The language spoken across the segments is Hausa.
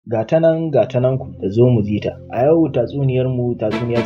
Ga ta nan ku da zo mu ji ta. A yau tatsuniya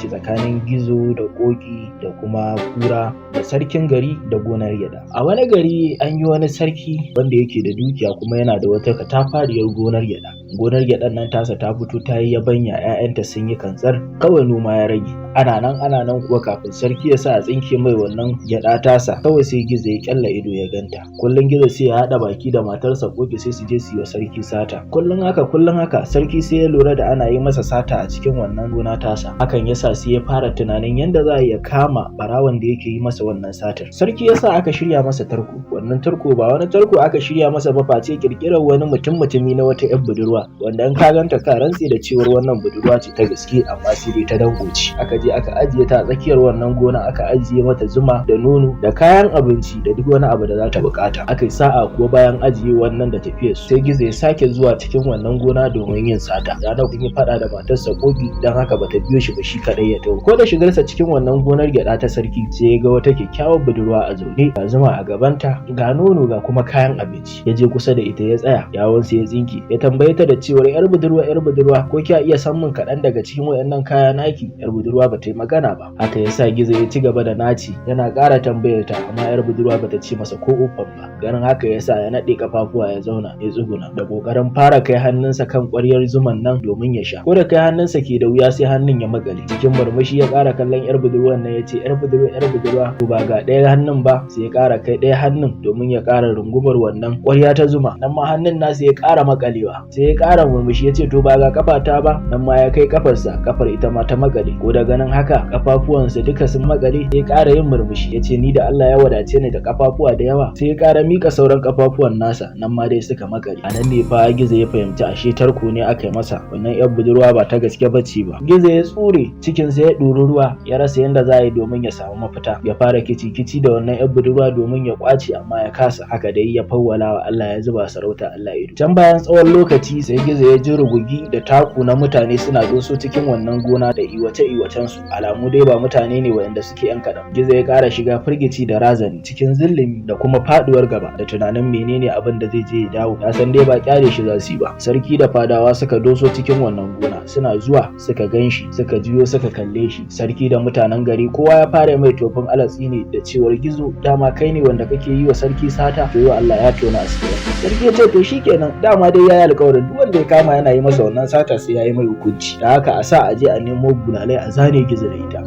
ce tsakanin gizo da ƙoƙi da kuma kura da sarkin gari da gonar gyaɗa. A wani gari an yi wani sarki wanda yake da dukiya kuma yana da wata katafariyar gonar gyaɗa. Gonar gyaɗan nan tasa ta fito ta yi yabanya, 'ya'yanta sun yi kantsar, kawai noma ya rage. Ana nan kuwa kafin sarki ya sa a tsinke mai wannan gyaɗa tasa, kawai sai gizo ya ƙyalla ido ya ganta. Kullum gizo sai ya haɗa baki da matarsa ƙoƙi sai su je su yi wa sarki sata. Kullum haka sarki sai ya lura da ana yi masa sata a cikin wannan gona tasa. Hakan yasa sai ya fara tunanin yanda za a iya kama ɓarawon da yake yi masa wannan satar. Sarki yasa aka shirya masa tarko. Wannan tarko ba wani tarko aka shirya masa ba face ƙirƙirar wani mutumi na wata 'yar budurwa, wanda in ka ganta ka rantse da cewar wannan budurwa ce ta gaske, amma sai dai ta dango ce. Aka je aka ajiye ta a tsakiyar wannan gona, aka ajiye mata zuma da nono da kayan abinci da duk wani abu da za ta bukata. Aka yi sa'a kuwa bayan ajiye wannan da tafiyar sai gizo ya sake zuwa cikin wannan gona domin yin sata. Ranar kun yi faɗa da matarsa ƙoƙi, don haka bata biyo shi ba, shi kaɗai ya taho. Ko da shigarsa cikin wannan gonar gyaɗa ta sarki sai ya ga wata kyakkyawar budurwa a zaune, ga zuma a gabanta, ga nono ga kuma kayan abinci. Ya je kusa da ita ya tsaya, yawunsa ya tsinke, ya tambaye ta da cewar yar budurwa ko kya iya san min kaɗan daga cikin wayannan kaya naki? Yar budurwa bata yi magana ba. Haka yasa gizo ya ci gaba da naci, yana ƙara tambayar ta, amma yar budurwa bata ce masa ko uffan ba. Ganin haka yasa ya naɗe kafafuwa ya zauna ya tsuguna, da ƙoƙarin fara kai hannunsa kan ƙwaryar zuman nan domin ya sha. Ko da kai hannunsa ke da wuya sai hannun ya makale. Cikin murmushi ya ƙara kallon yar budurwan nan ya ce, yar budurwa ko ba ga ɗaya hannun ba? Sai ya ƙara kai ɗaya hannun domin ya ƙara rungumar wannan ƙwarya ta zuma. Nan ma hannun nasa ya ƙara makalewa. Sai ya ƙara murmushi ya ce, to ba ga kafata ba? Nan ma ya kai kafarsa, kafar ita ma ta makale. Ko da ganin haka kafafuwansa duka sun makale, sai ya ƙara yin murmushi ya ce, ni da Allah ya wadace ni da kafafuwa da yawa. Sai ya ƙara mika sauran kafafuwan nasa, nan ma dai suka makale. A nan ne fa gizo ya fahimci ashe tarko ne aka yi masa, wannan yar budurwa ba ta gaske bace ba. Gizo ya tsure cikinsa ya ɗori ruwa, ya rasa yanda za a yi domin ya samu mafita. Ya fara kici da wannan yar budurwa domin ya kwace, amma ya kasa. Haka dai ya fawwala wa Allah, ya zuba sarauta Allah ido. Can bayan tsawon lokaci sai gizo ya ji rugugi da taku na mutane suna doso cikin wannan gona da iwace su. Alamu dai ba mutane ne waɗanda suke yan kaɗan. Gizo ya ƙara shiga firgici da razani, cikin zillimi da kuma faɗuwar gaba, da tunanin menene abin da zai je ya dawo. Ya san dai ba kyale shi za su yi ba. Sarki da fadawa suka doso cikin wannan gona, suna zuwa suka gan shi, suka juyo suka kalle shi. Sarki da mutanen gari kowa ya fara mai tofin alatsi ne da cewar, gizo dama kai ne wanda kake yi wa sarki sata? To yau Allah ya tona asiri. Sarki ya ce, to shikenan, dama dai yayi alƙawarin duk wanda ya kama yana yi masa wannan sata sai yayi mai hukunci. Da haka a sa a je a nemo bulalai a zane gizo da ita.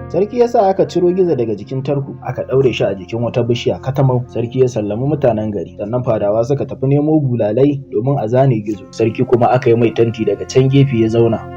Sarki ya sa aka ciro gizo daga jikin tarko, aka ɗaure shi a jikin wata bishiya katamau. Sarki ya sallami mutanen gari, sannan fadawa suka tafi nemo bulalai domin a zane gizo. Sarki kuma aka yi mai tanti daga can gefe ya zauna.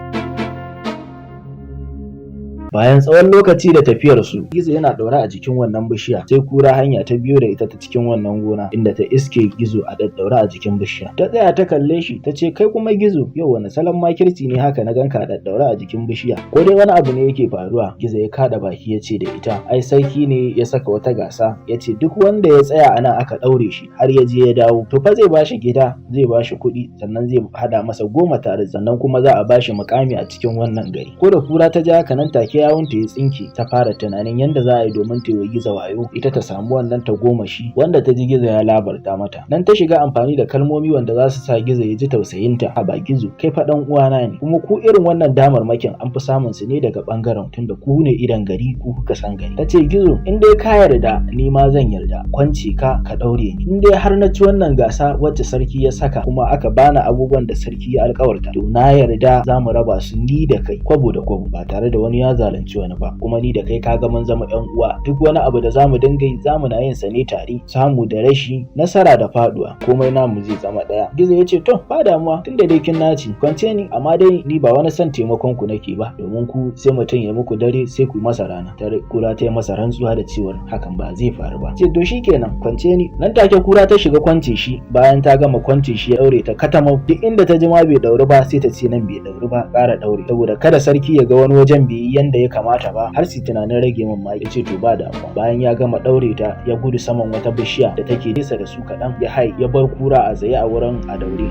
Bayan tsawon lokaci da tafiyar su, gizo yana ɗaure a jikin wannan bishiya, sai kura hanya ta biyo da ita ta cikin wannan gona, inda ta iske gizo a daddaure a jikin bishiya. Ta tsaya ta kalle shi ta ce, kai kuma gizo, yau wani salon makirci ne haka na ganka a daddaure a jikin bishiya? Ko dai wani abu ne yake faruwa? Gizo ya kada baki ya ce da ita, ai sarki ne ya saka wata gasa, ya ce duk wanda ya tsaya ana aka ɗaure shi har ya je ya dawo, to fa zai bashi gida, zai bashi kuɗi, sannan zai hada masa 10 tare, sannan kuma za a bashi mukami a cikin wannan gari. Ko da kura ta ji haka nan take yawunta ya tsinke, ta fara tunanin yanda za a yi domin ta yi gizo wayo, ita ta samu wannan tagomashi wanda ta ji gizo ya labarta mata. Nan ta shiga amfani da kalmomi wanda za su sa gizo ya ji tausayinta. A ba gizo, kai fa dan uwana ne, kuma ku irin wannan damarmakin an fi samun su ne daga bangaren tunda ku ne idan gari, ku kuka san gari. Ta ce, gizo, in dai ka yarda ni ma zan yarda, kwance ka daure ni. In dai har na ci wannan gasa wacce sarki ya saka kuma aka bani abubuwan da sarki ya alkawarta, to na yarda za mu raba su ni da kai kwabo da kwabo, ba tare da wani ya zalunci wani ba. Kuma ni da kai kaga mun zama yan uwa, duk wani abu da zamu dinga yi zamu na yin sa ne tare, samu da rashi, nasara da faduwa, komai namu zai zama daya. Gizo ya ce, to ba damuwa, tunda dai kin naci, kwance ni, amma dai ni ba wani son taimakon ku nake ba, domin ku sai mutum ya muku dare sai ku masa rana. Kura ta yi masa rantsuwa da cewar hakan ba zai faru ba. Ce, to shikenan, kwance ni. Nan take kura ta shiga kwance shi, bayan ta gama kwance shi ya daure ta katamau. Duk inda ta ji ma bai dauri ba sai ta ce nan bai dauri ba, ƙara daure, saboda kada sarki ya ga wani wajen bai yi yanda ya kamata ba, har su tunanin rage min ma. Ya ce, to ba damuwa. Bayan ya gama daure ta, ya gudu saman wata bishiya da take nesa da su kaɗan, ya bar kura a tsaye a wurin a daure.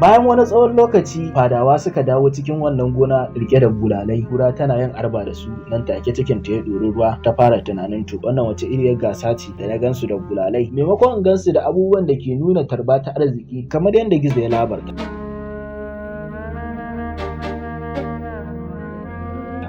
Bayan wani tsawon lokaci fadawa suka dawo cikin wannan gona rike da bulalai. Kura tana yin arba da su, nan take cikin ta ya ɗori ruwa, ta fara tunanin to wannan wace iriyar gasa ce da na gansu da bulalai maimakon in gansu da abubuwan da ke nuna tarba ta arziki kamar yadda Gizo ya labarta.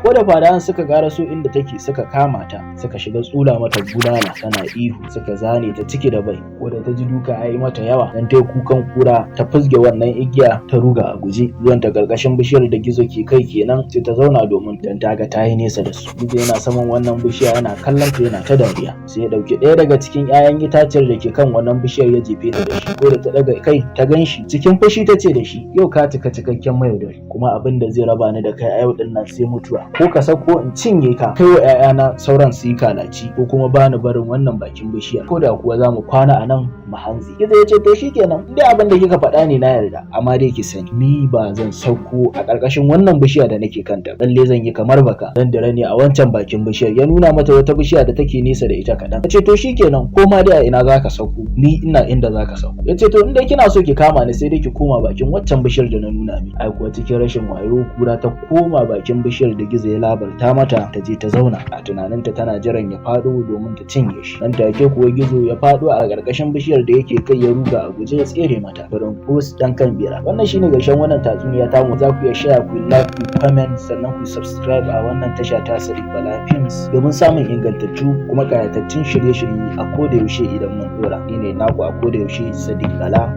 Ko da fadawan suka karaso inda take suka kama ta, suka shiga tsula mata bulala, tana ihu, suka zane ta ciki da bai. Ko da ta ji duka yayi mata yawa, dan ta kukan kura, ta fusge wannan igiya ta ruga a guje. Zuwan ta karkashin bishiyar da Gizo ke kai kenan, sai ta zauna domin dan ta ga ta yi nesa da su. Gizo yana saman wannan bishiya yana kallon ta yana ta dariya. Sai ya dauki ɗaya daga cikin 'ya'yan itacen da ke kan wannan bishiyar ya jefe ta da shi. Ko da ta daga kai ta ganshi, cikin fushi ta ce da shi, yau ka cika cikakken mayaudari, kuma abin da zai raba ni da kai a yau din nan sai mutuwa. Ko ka sako in cinye ka, kai wa 'ya'yana sauran su yi kalaci, ko kuma bani barin wannan bakin bishiyar, ko da kuwa za mu kwana a nan mu hanzi. Gizo ya ce to shikenan, dai abin da kika faɗa ne na yarda, amma dai ki sani ni ba zan sauko a ƙarƙashin wannan bishiya da nake kanta. Lalle zan yi kamar baka, dan dare ne a wancan bakin bishiyar. Ya nuna mata wata bishiya da take nesa da ita kaɗan. Ya ce to shikenan, ko ma dai a ina zaka sauko, ni ina inda zaka sauko. Ya ce to in dai kina so ki kama ni sai dai ki koma bakin waccan bishiyar da na nuna miki. Ai kuwa cikin rashin wayo kura ta koma bakin bishiyar da Gizo ya labarta mata, ta je ta zauna. A tunaninta tana jiran ya faɗo domin ta cinye shi. Nan take kuwa Gizo ya faɗo a ƙarƙashin bishiyar da yake kai, ya ruga a guje ya tsere mata. Barin post dan kan bera. Wannan shine ƙarshen wannan tatsuniya tamu. Za ku iya share, ku like, ku comment, sannan ku subscribe a wannan tasha ta Sadiq Bala Films domin samun ingantattu kuma ƙayatattun shirye-shirye a koda yaushe idan mun dora. Ni ne naku a koda yaushe Sadiq Bala.